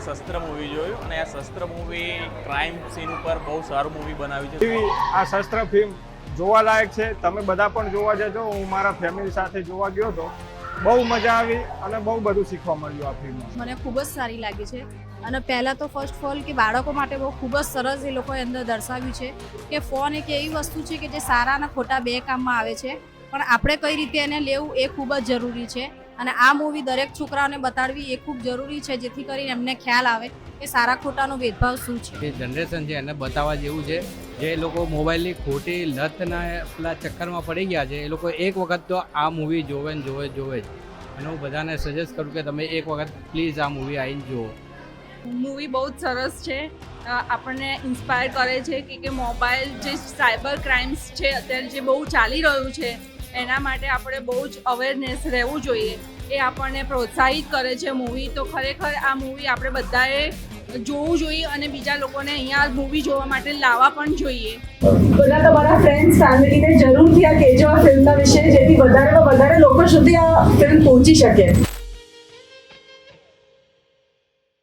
શસ્ત્ર મૂવી જોયું અને આ શસ્ત્ર મૂવી ક્રાઇમ સીન ઉપર બહુ સારું મૂવી બનાવ્યું છે. આ શસ્ત્ર ફિલ્મ જોવાલાયક છે, તમે બધા પણ જોવા જજો. હું મારા ફેમિલી સાથે જોવા ગયો હતો, બહુ મજા આવી અને બહુ બધું શીખવા મળ્યું આ ફિલ્મમાં. મને ખૂબ જ સારી લાગી છે અને પહેલાં તો ફર્સ્ટ ઓફ ઓલ કે બાળકો માટે બહુ ખૂબ જ સરસ એ લોકોએ અંદર દર્શાવ્યું છે કે ફોન એક એવી વસ્તુ છે કે જે સારા અને ખોટા બે કામમાં આવે છે, પણ આપણે કઈ રીતે એને લેવું એ ખૂબ જ જરૂરી છે. અને આ મૂવી દરેક છોકરાઓને બતાડવી એ ખૂબ જરૂરી છે, જેથી કરીને એમને ખ્યાલ આવે કે સારા ખોટાનો ભેદભાવ શું છે. જે જનરેશન છે એને બતાવવા જેવું છે. જે લોકો મોબાઈલની ખોટી લતના પેલા ચક્કરમાં પડી ગયા છે, એ લોકો એક વખત તો આ મૂવી જોવે જ. અને હું બધાને સજેસ્ટ કરું કે તમે એક વખત પ્લીઝ આ મૂવી આવીને જુઓ. મૂવી બહુ જ સરસ છે. આપણને ઇન્સ્પાયર કરે છે કે મોબાઈલ જે સાયબર ક્રાઇમ્સ છે અત્યારે જે બહુ ચાલી રહ્યું છે એના માટે આપણે બહુ જ અવેરનેસ રહેવું જોઈએ. એ આપણને પ્રોત્સાહિત કરે છે મૂવી. તો ખરેખર આ મૂવી આપણે બધાએ જોવું જોઈએ અને બીજા લોકોને અહીંયા મૂવી જોવા માટે લાવવા પણ જોઈએ. બધા તમારા ફ્રેન્ડ્સ ફેમિલીને જરૂરથી આ કહેજો આ ફિલ્મના વિશે, જેથી વધારેમાં વધારે લોકો સુધી આ ફિલ્મ પહોંચી શકે.